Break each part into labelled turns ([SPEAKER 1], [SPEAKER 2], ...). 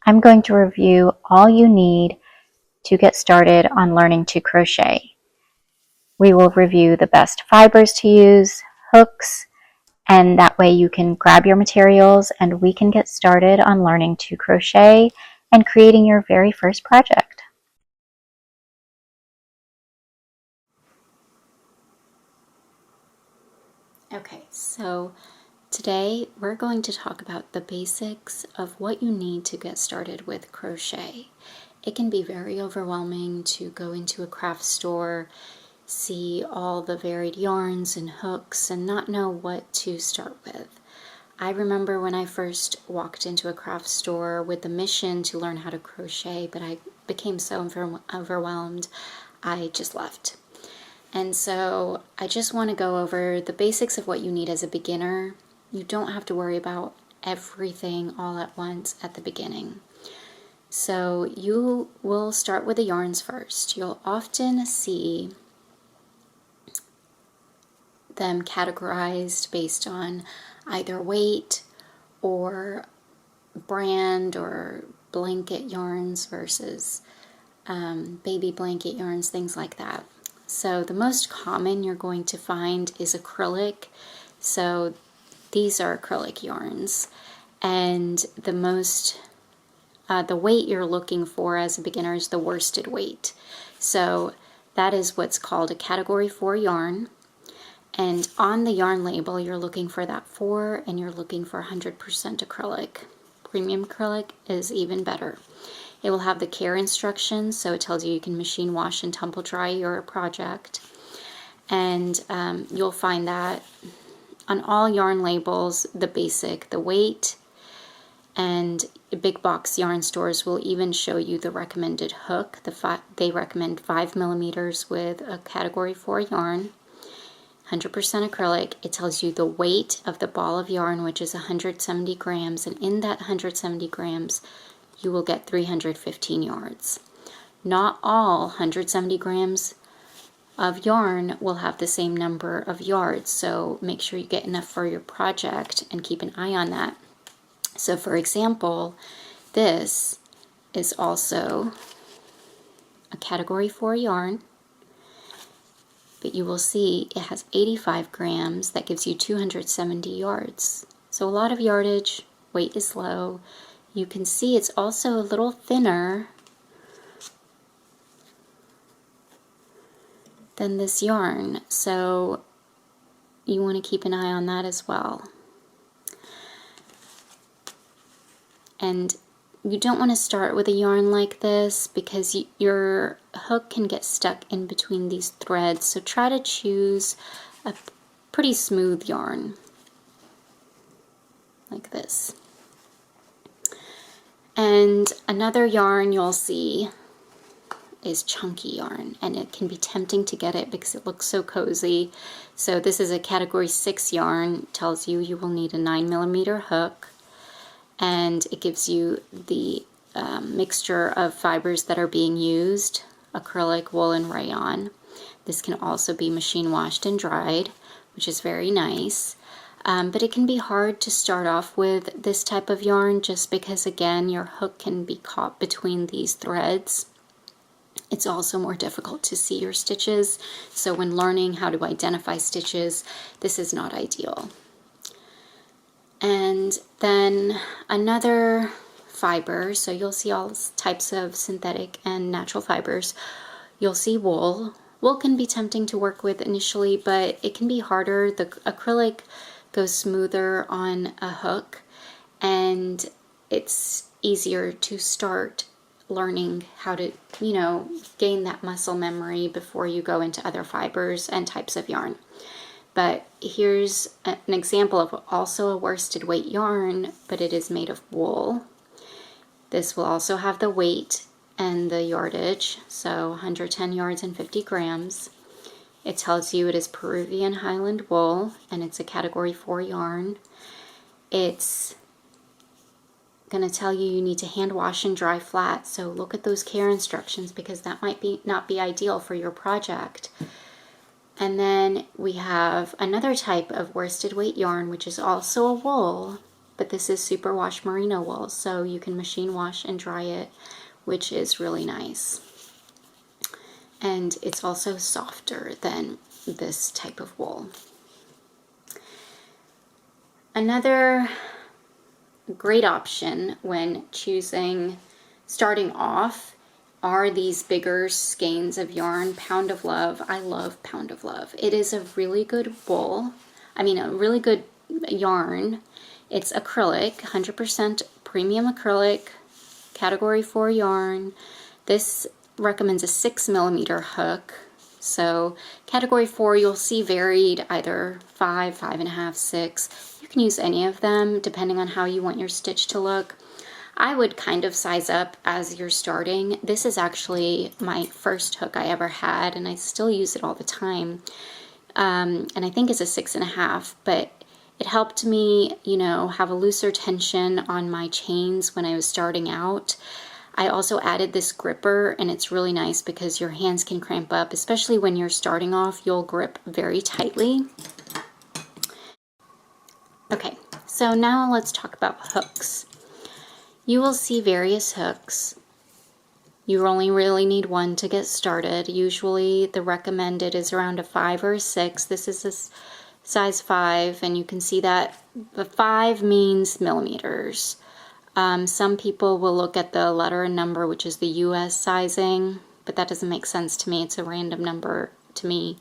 [SPEAKER 1] I'm going to review all you need to get started on learning to crochet. We will review the best fibers to use, hooks, and that way you can grab your materials and we can get started on learning to crochet and creating your very first project. Okay, so today we're going to talk about the basics of what you need to get started with crochet. It can be very overwhelming to go into a craft store, see all the varied yarns and hooks, and not know what to start with. I remember when I first walked into a craft store with the mission to learn how to crochet, but I became so overwhelmed, I just left. And so I just want to go over the basics of what you need as a beginner. You don't have to worry about everything all at once at the beginning. So you will start with the yarns first. You'll often see them categorized based on either weight or brand or blanket yarns versus baby blanket yarns, things like that. So the most common you're going to find is acrylic. So these are acrylic yarns, and the weight you're looking for as a beginner is the worsted weight. So that is what's called a category 4 yarn. And on the yarn label, you're looking for that 4 and you're looking for 100% acrylic. Premium acrylic is even better. It will have the care instructions, so it tells you can machine wash and tumble dry your project. And you'll find that on all yarn labels, the basic, the weight, and big box yarn stores will even show you the recommended hook. They recommend 5 millimeters with a category 4 yarn. 100% acrylic. It tells you the weight of the ball of yarn, which is 170 grams, and in that 170 grams you will get 315 yards. Not all 170 grams of yarn will have the same number of yards, so make sure you get enough for your project and keep an eye on that. So for example, this is also a category 4 yarn, but you will see it has 85 grams. That gives you 270 yards. So a lot of yardage, weight is low. You can see it's also a little thinner than this yarn, so you want to keep an eye on that as well. And you don't want to start with a yarn like this because your hook can get stuck in between these threads, so try to choose a pretty smooth yarn like this. And another yarn you'll see is chunky yarn, and it can be tempting to get it because it looks so cozy. So this is a category 6 yarn. It tells you will need a 9 millimeter hook, and it gives you the mixture of fibers that are being used: acrylic, wool, and rayon. This can also be machine washed and dried, which is very nice. But it can be hard to start off with this type of yarn just because, again, your hook can be caught between these threads. It's also more difficult to see your stitches, so when learning how to identify stitches, this is not ideal. And then another fiber, so you'll see all types of synthetic and natural fibers. You'll see wool. Wool can be tempting to work with initially, but it can be harder. The acrylic goes smoother on a hook, and it's easier to start learning how to, gain that muscle memory before you go into other fibers and types of yarn. But here's an example of also a worsted weight yarn, but it is made of wool. This will also have the weight and the yardage, so 110 yards and 50 grams. It tells you it is Peruvian Highland wool, and it's a category 4 yarn. It's going to tell you need to hand wash and dry flat, so look at those care instructions because that might not be ideal for your project. And then we have another type of worsted weight yarn, which is also a wool, but this is superwash merino wool, so you can machine wash and dry it, which is really nice. And it's also softer than this type of wool. Another great option when starting off are these bigger skeins of yarn. Pound of Love. I love Pound of Love. It is a really good wool. I mean, a really good yarn. It's acrylic, 100% premium acrylic, category 4 yarn. This recommends a 6mm hook. So category 4 you'll see varied, either 5, 5.5, 6. You can use any of them depending on how you want your stitch to look. I would kind of size up as you're starting. This is actually my first hook I ever had, and I still use it all the time. And I think it's a 6.5, but it helped me, you know, have a looser tension on my chains when I was starting out. I also added this gripper, and it's really nice because your hands can cramp up, especially when you're starting off. You'll grip very tightly. Okay, so now let's talk about hooks. You will see various hooks. You only really need one to get started. Usually the recommended is around a 5 or a 6. This is a size 5, and you can see that the 5 means millimeters. Some people will look at the letter and number, which is the US sizing, but that doesn't make sense to me. It's a random number to me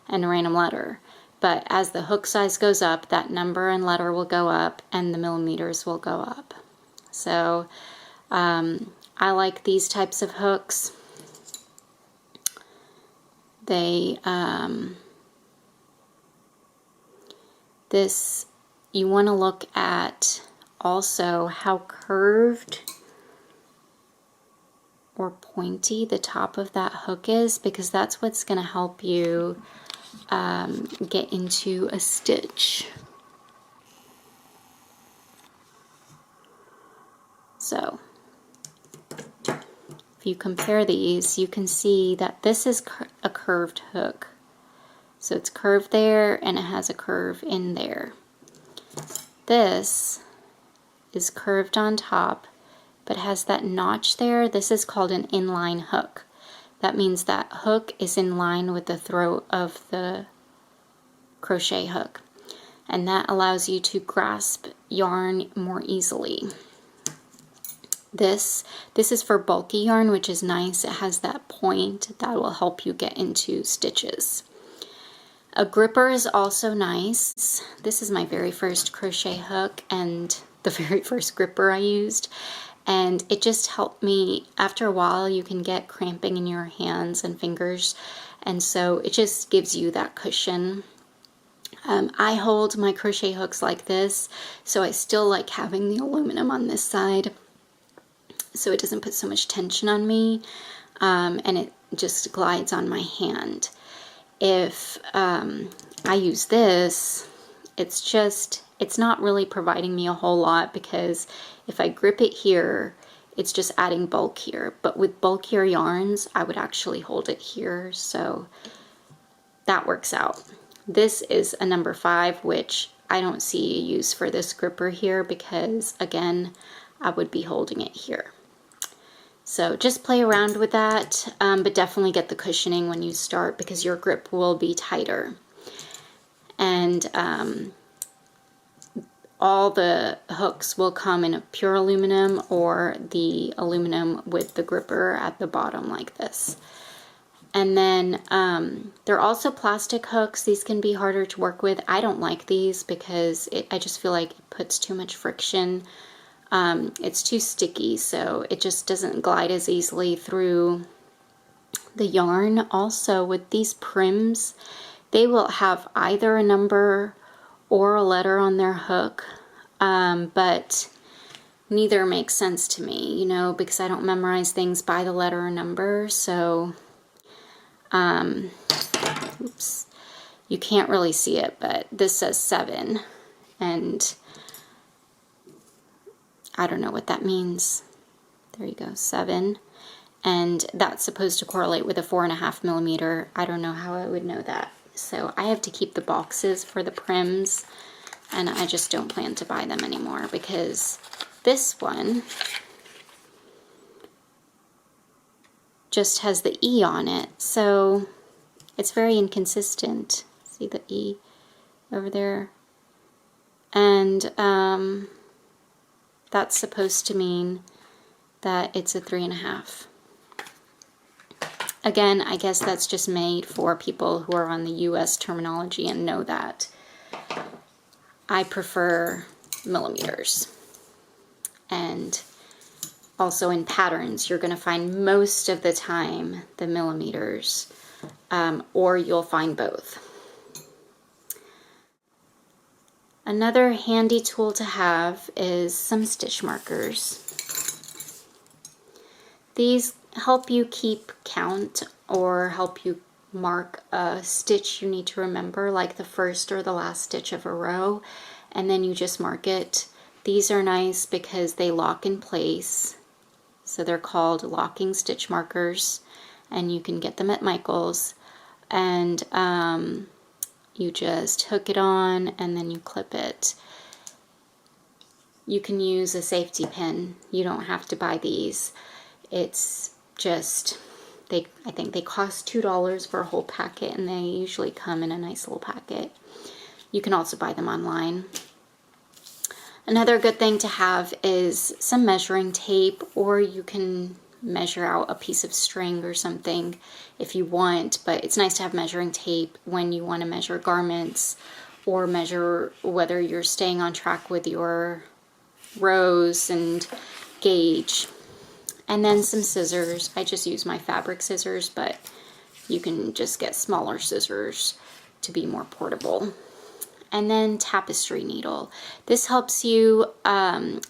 [SPEAKER 1] and a random letter. But as the hook size goes up, that number and letter will go up and the millimeters will go up. So I like these types of hooks. You want to look at also how curved or pointy the top of that hook is, because that's what's going to help you get into a stitch. So if you compare these, you can see that this is a curved hook. So it's curved there and it has a curve in there. This is curved on top but has that notch there. This is called an inline hook. That means that hook is in line with the throat of the crochet hook, and that allows you to grasp yarn more easily. This is for bulky yarn, which is nice. It has that point that will help you get into stitches. A gripper is also nice. This is my very first crochet hook and the very first gripper I used, and it just helped me. After a while you can get cramping in your hands and fingers, and so it just gives you that cushion. I hold my crochet hooks like this, so I still like having the aluminum on this side so it doesn't put so much tension on me, and it just glides on my hand. If I use this, it's not really providing me a whole lot, because if I grip it here, it's just adding bulk here. But with bulkier yarns, I would actually hold it here, so that works out. This is a number 5, which I don't see a use for this gripper here because, again, I would be holding it here. So just play around with that, but definitely get the cushioning when you start because your grip will be tighter. And all the hooks will come in a pure aluminum or the aluminum with the gripper at the bottom like this. And then there are also plastic hooks. These can be harder to work with. I don't like these because I just feel like it puts too much friction. It's too sticky, so it just doesn't glide as easily through the yarn. Also, with these prims, they will have either a number or a letter on their hook, but neither makes sense to me, you know, because I don't memorize things by the letter or number. So oops, you can't really see it, but this says 7, and I don't know what that means. There you go, 7. And that's supposed to correlate with a 4.5 millimeter. I don't know how I would know that. So I have to keep the boxes for the prims. and I just don't plan to buy them anymore because this one just has the E on it, so it's very inconsistent. See the E over there? And that's supposed to mean that it's a 3.5. Again, I guess that's just made for people who are on the US terminology and know that. I prefer millimeters. And also in patterns, you're going to find most of the time the millimeters, or you'll find both. Another handy tool to have is some stitch markers. These help you keep count or help you mark a stitch you need to remember, like the first or the last stitch of a row, and then you just mark it. These are nice because they lock in place, so they're called locking stitch markers, and you can get them at Michael's. And you just hook it on and then you clip it. You can use a safety pin. You don't have to buy these. It's just, I think they cost $2 for a whole packet, and they usually come in a nice little packet. You can also buy them online. Another good thing to have is some measuring tape, or you can measure out a piece of string or something if you want, but it's nice to have measuring tape when you want to measure garments or measure whether you're staying on track with your rows and gauge. And then some scissors. I just use my fabric scissors, but you can just get smaller scissors to be more portable. And then tapestry needle. This helps you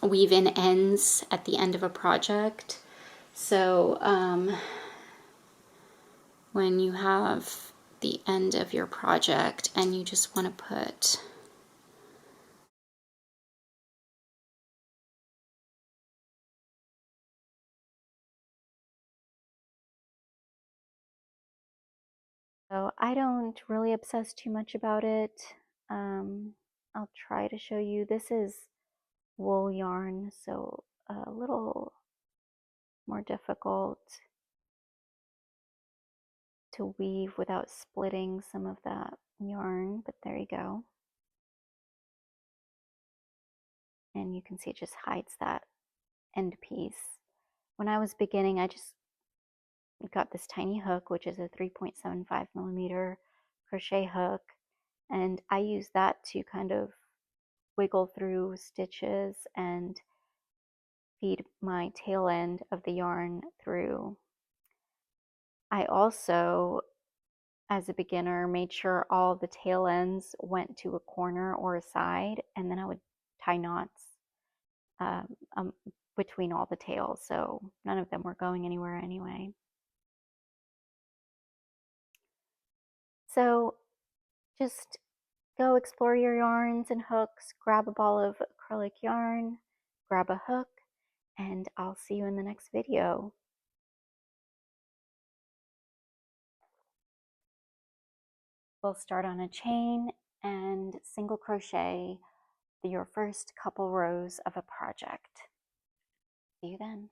[SPEAKER 1] weave in ends at the end of a project. So when you have the end of your project and you just want to put So I don't really obsess too much about it. I'll try to show you. This is wool yarn, so a little more difficult to weave without splitting some of that yarn, but there you go. And you can see it just hides that end piece. When I was beginning, I just got this tiny hook, which is a 3.75 millimeter crochet hook, and I use that to kind of wiggle through stitches and feed my tail end of the yarn through. I also, as a beginner, made sure all the tail ends went to a corner or a side, and then I would tie knots um, um, between all the tails, so none of them were going anywhere anyway. So just go explore your yarns and hooks, grab a ball of acrylic yarn, grab a hook, and I'll see you in the next video. We'll start on a chain and single crochet your first couple rows of a project. See you then.